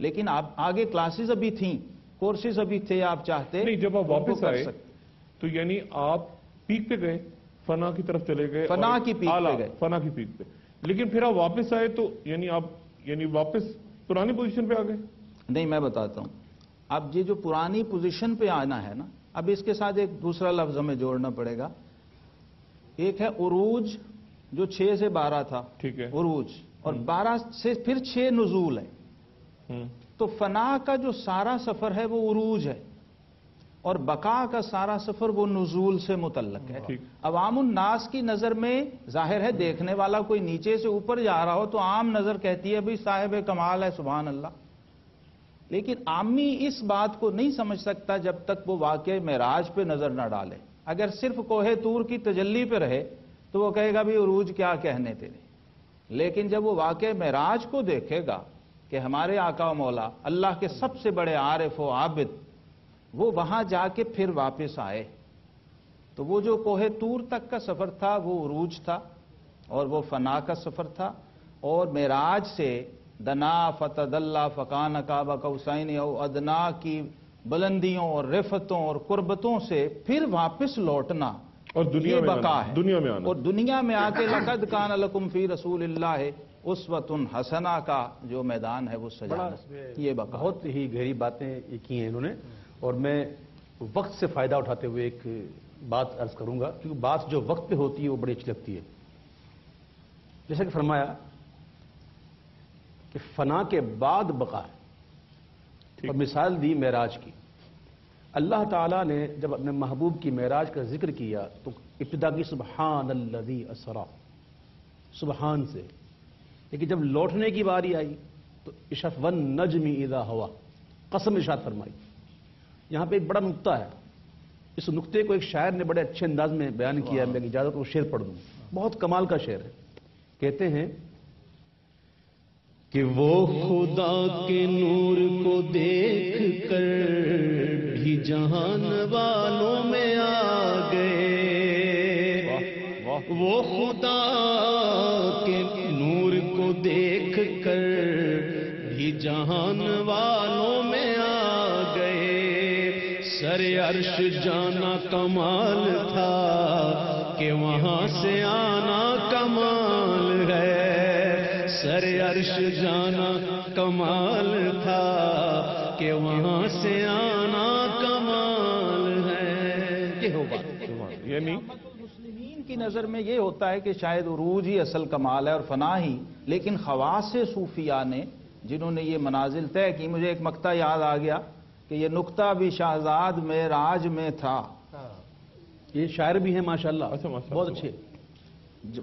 لیکن آپ آگے کلاسز ابھی تھیں، کورسز ابھی تھے، آپ چاہتے نہیں، جب آپ واپس کر آئے سکتے۔ تو یعنی آپ پیک پہ گئے، فنا کی طرف چلے گئے، فنا کی پیک پہ گئے، فنا کی پیک پہ، لیکن پھر آپ واپس آئے تو یعنی آپ واپس پرانی پوزیشن پہ آ گئے؟ نہیں، میں بتاتا ہوں۔ اب یہ جو پرانی پوزیشن پہ آنا ہے نا، اب اس کے ساتھ ایک دوسرا لفظ ہمیں جوڑنا پڑے گا۔ ایک ہے عروج، جو 6 سے 12 تھا، ٹھیک ہے، عروج، اور 12 سے پھر 6 نزول ہے۔ تو فنا کا جو سارا سفر ہے وہ عروج ہے، اور بقا کا سارا سفر وہ نزول سے متعلق ہے۔ ٹھیک۔ عوام الناس کی نظر میں ظاہر ہے، دیکھنے والا کوئی نیچے سے اوپر جا رہا ہو تو عام نظر کہتی ہے بھئی صاحب کمال ہے، سبحان اللہ۔ لیکن عامی اس بات کو نہیں سمجھ سکتا جب تک وہ واقع معراج پہ نظر نہ ڈالے۔ اگر صرف کوہ طور کی تجلی پہ رہے تو وہ کہے گا بھی عروج کیا کہنے تیرے، لیکن جب وہ واقع معراج کو دیکھے گا کہ ہمارے آقا و مولا اللہ کے سب سے بڑے عارف و عابد وہ وہاں جا کے پھر واپس آئے، تو وہ جو کوہ طور تک کا سفر تھا وہ عروج تھا، اور وہ فنا کا سفر تھا، اور معراج سے دنا فتدلا فکان قاب قوسین او ادنا کی بلندیوں اور رفتوں اور قربتوں سے پھر واپس لوٹنا، اور دنیا یہ میں بقا آنا، ہے۔ دنیا میں آنا، اور دنیا میں آ کے لقد کان لکم فی رسول اللہ اسوۃ حسنہ کا جو میدان ہے وہ سجانا، یہ بقا ہے۔ بہت ہی گہری باتیں کی ہیں انہوں نے، اور میں وقت سے فائدہ اٹھاتے ہوئے ایک بات عرض کروں گا، کیونکہ بات جو وقت پہ ہوتی ہے وہ بڑی اچھی لگتی ہے۔ جیسا کہ فرمایا کہ فنا کے بعد بقا ہے، اور مثال دی معراج کی۔ اللہ تعالیٰ نے جب اپنے محبوب کی معراج کا ذکر کیا تو ابتدا کی سبحان الذی اسرا، سبحان سے، لیکن جب لوٹنے کی باری آئی تو ارشاد والنجم اذا ہوا، قسم ارشاد فرمائی۔ یہاں پہ ایک بڑا نقطہ ہے، اس نقطے کو ایک شاعر نے بڑے اچھے انداز میں بیان کیا ہے، میں اجازت وہ شعر پڑھ دوں، بہت کمال کا شعر ہے۔ کہتے ہیں کہ وہ خدا کے نور کو دیکھ کر بھی جہان والوں میں آ گئے، وہ خدا کے نور کو دیکھ کر بھی جہان والوں میں آ گئے، سر عرش جانا کمال تھا کہ وہاں سے آنا کمال ہے، سر عرش جانا کمال تھا کہ وہاں سے آنا کمال ہے۔ یہ ہو بات، یعنی مسلمین کی نظر میں یہ ہوتا ہے کہ شاید عروج ہی اصل کمال ہے اور فنا ہی، لیکن خواص صوفیاء نے جنہوں نے یہ منازل طے کی، مجھے ایک مقطع یاد آ گیا کہ یہ نقطہ بھی شہزاد معراج میں تھا۔ یہ شاعر بھی ہیں ماشاءاللہ، اچھا، ماشاءاللہ، بہت اچھے۔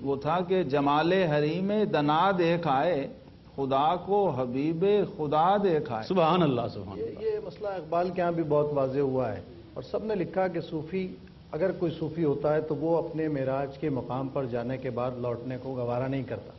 وہ تھا کہ جمال حریم دنا دیکھ آئے، خدا کو حبیب خدا دیکھ آئے۔ سبحان اللہ، سبحان اللہ۔ یہ مسئلہ اقبال کے ہاں بھی بہت واضح ہوا ہے، اور سب نے لکھا کہ صوفی، اگر کوئی صوفی ہوتا ہے تو وہ اپنے معراج کے مقام پر جانے کے بعد لوٹنے کو گوارا نہیں کرتا۔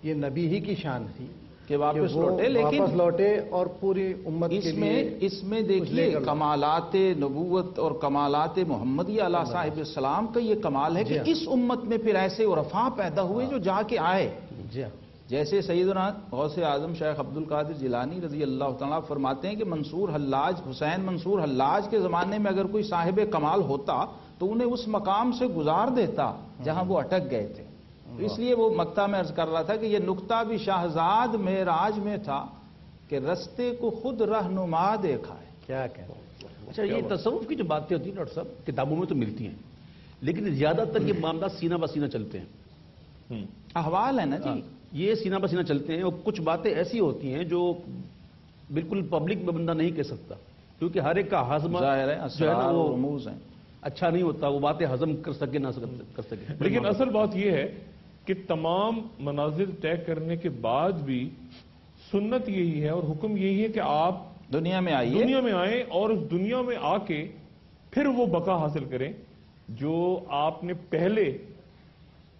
یہ نبی ہی کی شان تھی کہ واپس وہ لوٹے، لیکن واپس لوٹے اور پوری امت کے لیے اس میں دیکھیے کمالات نبوت اور کمالات محمدی علیہ صاحب السلام کا یہ کمال ہے کہ اس امت میں پھر ایسے عرفاء پیدا ہوئے جو جا کے آئے، جی ہاں، جیسے سیدنا غوث اعظم شیخ عبد القادر جیلانی رضی اللہ تعالیٰ فرماتے ہیں کہ منصور حلاج، حسین منصور حلاج کے زمانے میں اگر کوئی صاحب کمال ہوتا تو انہیں اس مقام سے گزار دیتا جہاں وہ اٹک گئے تھے۔ اس لیے وہ مقطع میں عرض کر رہا تھا کہ یہ نقطہ بھی شہزاد معراج میں تھا کہ رستے کو خود رہنما دیکھا ہے۔ کیا کہنا۔ اچھا، یہ تصوف کی جو باتیں ہوتی ہیں ڈاکٹر صاحب، کتابوں میں تو ملتی ہیں، لیکن زیادہ تر یہ معاملات سینہ بہ سینہ چلتے ہیں۔ احوال ہے نا جی، یہ سینہ بہ سینہ چلتے ہیں، اور کچھ باتیں ایسی ہوتی ہیں جو بالکل پبلک میں بندہ نہیں کہہ سکتا، کیونکہ ہر ایک کا ہضم ظاہر ہے جو ہے نا اسرار وہ و رموز ہیں۔ اچھا نہیں ہوتا، وہ باتیں ہضم کر سکے نہ کر سکے۔ لیکن اصل بات یہ ہے کہ تمام منازل طے کرنے کے بعد بھی سنت یہی ہے اور حکم یہی ہے کہ آپ دنیا میں آئیے، دنیا میں آئیں اور اس دنیا میں آ کے پھر وہ بقا حاصل کریں جو آپ نے پہلے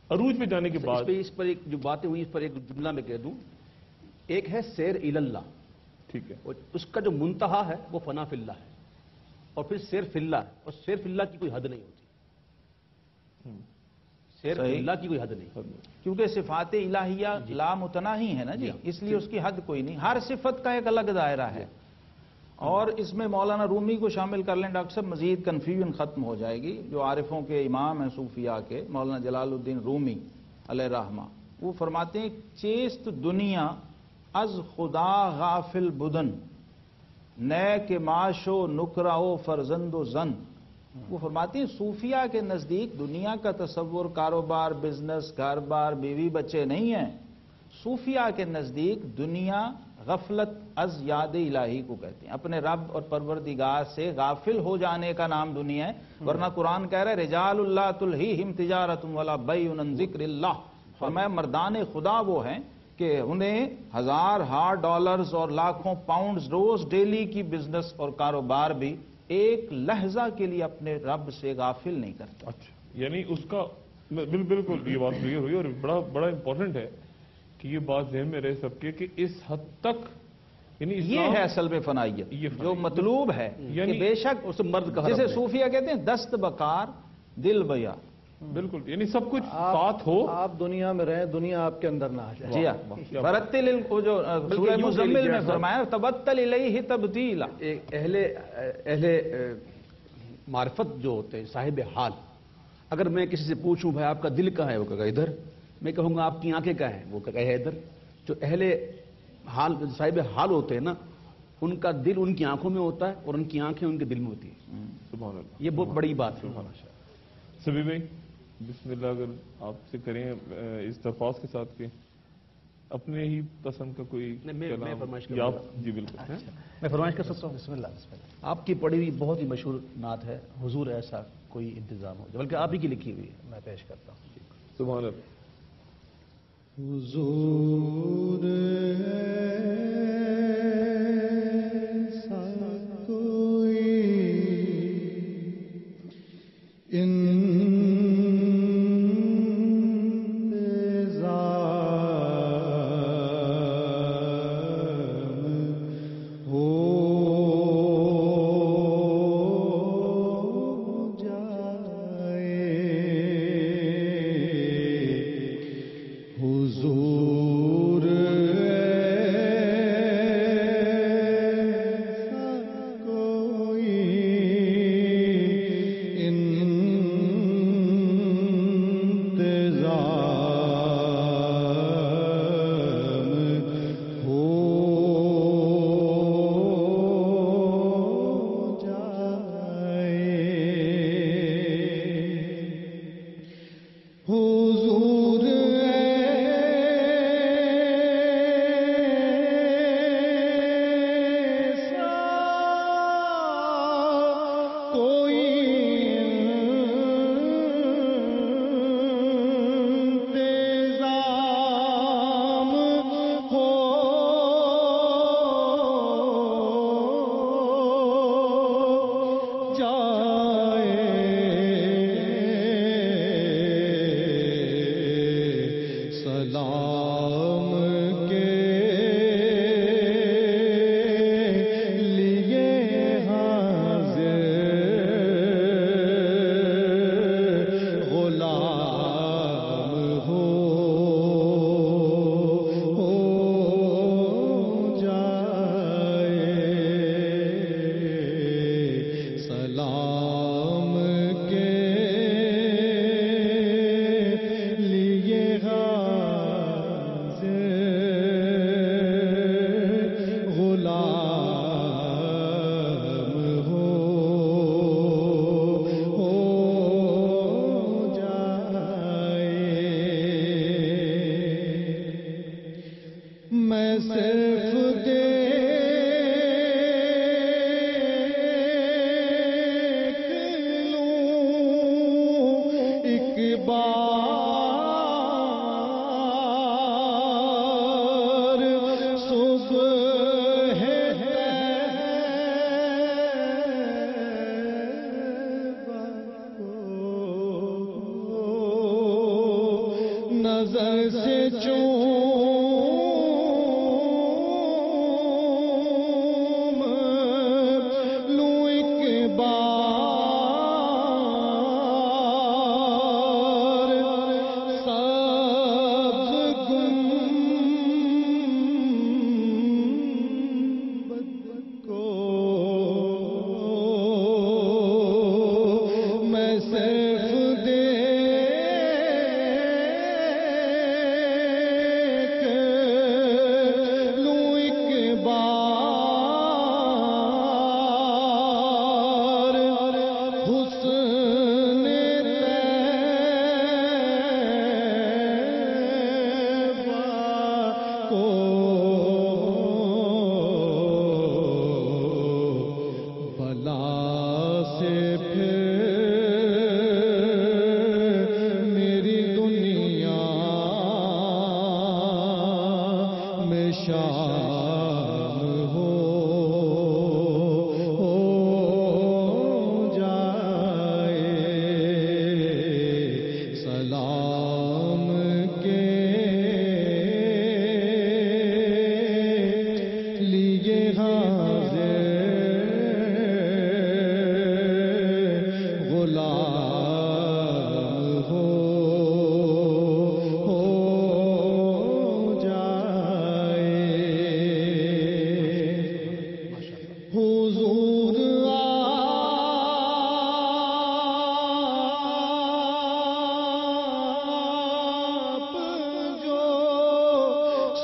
عروج پہ جانے کے بعد۔ اس پر ایک جو باتیں ہوئی، اس پر ایک جملہ میں کہہ دوں، ایک ہے سیر اللہ، ٹھیک ہے، اس کا جو منتہا ہے وہ فنا فی اللہ ہے، اور پھر سیر فی اللہ ہے، اور سیر فی اللہ کی کوئی حد نہیں ہوتی۔ شعر صحیح۔ اللہ کی کوئی حد نہیں. کیونکہ صفات الہیہ لامتناہی ہے نا جی، اس لیے اس کی حد کوئی نہیں، ہر صفت کا ایک الگ دائرہ ہے. اور اس میں مولانا رومی کو شامل کر لیں ڈاکٹر صاحب، مزید کنفیوژن ختم ہو جائے گی. جو عارفوں کے امام ہیں صوفیاء کے، مولانا جلال الدین رومی علیہ رحمہ، وہ فرماتے ہیں چیست دنیا از خدا غافل بدن، نئے کے معاش و نکرہ و فرزند و زن. وہ فرماتے ہیں صوفیاء کے نزدیک دنیا کا تصور کاروبار، بزنس، گھر بار، بیوی بچے نہیں ہیں. صوفیاء کے نزدیک دنیا غفلت از یاد الہی کو کہتے ہیں، اپنے رب اور پروردگار سے غافل ہو جانے کا نام دنیا ہے. ورنہ قرآن کہہ رہا ہے رجال اللہ تلہیہم تجارت ولا بیع عن ذکر اللہ. فرمایا مردان خدا وہ ہیں کہ انہیں ہزار ڈالرز اور لاکھوں پاؤنڈز روز ڈیلی کی بزنس اور کاروبار بھی ایک لحظہ کے لیے اپنے رب سے غافل نہیں کرتا. اچھا، یعنی اس کا بالکل یہ بات کلیئر ہوئی، اور بڑا امپورٹنٹ ہے کہ یہ بات ذہن میں رہ سب کے کہ اس حد تک یعنی یہ ہے اصل میں فنائیت یہ جو مطلوب ہے یعنی کہ بے شک اس مرد کا جسے حرم ہے. صوفیہ کہتے ہیں دست بکار دل بیا. بالکل، یعنی سب کچھ ساتھ ہو. آپ دنیا میں رہیں، دنیا آپ کے اندر نہ آ جائے. جی ہاں، برتل وہ جو سورہ مزمل میں فرمایا تبتل الیہ تبدیلا. اہل معرفت جو ہوتے ہیں صاحب حال، اگر میں کسی سے پوچھوں بھائی آپ کا دل کہاں ہے، وہ کہے گا ادھر. میں کہوں گا آپ کی آنکھیں کہاں ہیں، وہ کہے گا ادھر. جو اہل حال صاحب حال ہوتے ہیں نا، ان کا دل ان کی آنکھوں میں ہوتا ہے اور ان کی آنکھیں ان کے دل میں ہوتی ہیں. سبحان اللہ. یہ بہت بڑی بات ہے. سبھی بھائی بسم اللہ، اگر آپ سے کریں اس درخواست کے ساتھ کہ اپنے ہی پسند کا کوئی میں کلام فرمائش یا کروں گا. جی بالکل. میں فرمائش کر سکتا ہوں؟ بسم اللہ بسم اللہ. آپ کی پڑھی ہوئی بہت ہی مشہور نعت ہے، حضور ایسا کوئی انتظام ہو، بلکہ آپ ہی کی لکھی ہوئی ہے. میں پیش کرتا ہوں. سبحان اللہ. حضور ایسا کوئی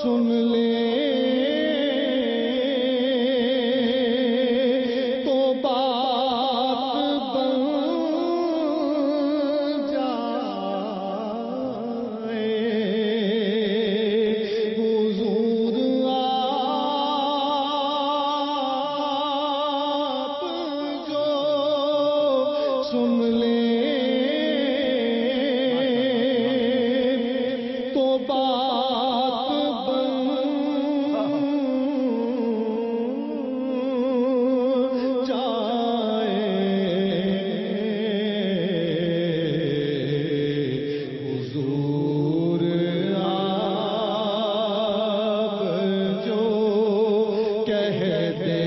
سن لے تو بات بن جائے حضور آپ جو سن لے تو بات بن جائے حضور آپ جو کہہ دیں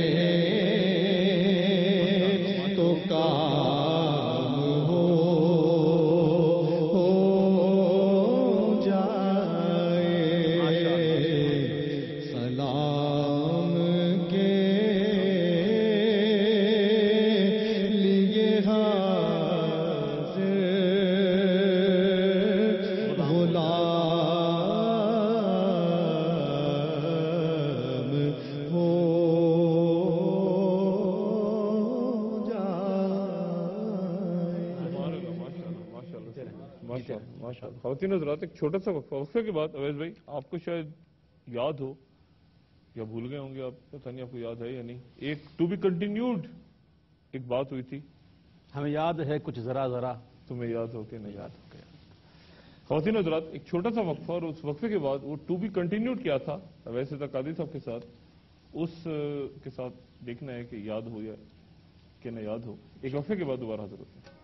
تو کام ہو جائے سلام کے لیے حاضر غلام ہو ماشاءاللہ خواتین حضرات، ایک چھوٹا سا وقفے کے بعد اویس بھائی آپ کو شاید یاد ہو یا بھول گئے ہوں گے آپ، پتہ نہیں آپ کو یاد ہے یا نہیں، ایک ٹو بی کنٹینیوڈ ایک بات ہوئی تھی، ہمیں یاد ہے کچھ ذرا ذرا. تمہیں یاد ہو کہ نہیں یاد ہو گیا؟ خواتین حضرات، ایک چھوٹا سا وقفہ، اور اس وقفے کے بعد وہ ٹو بی کنٹینیوڈ کیا تھا ویسے تک قادری صاحب کے ساتھ، اس کے ساتھ دیکھنا ہے کہ یاد ہو یا کہ نہ یاد ہو. ایک وقفے کے بعد دوبارہ حاضر ہوتے ہیں.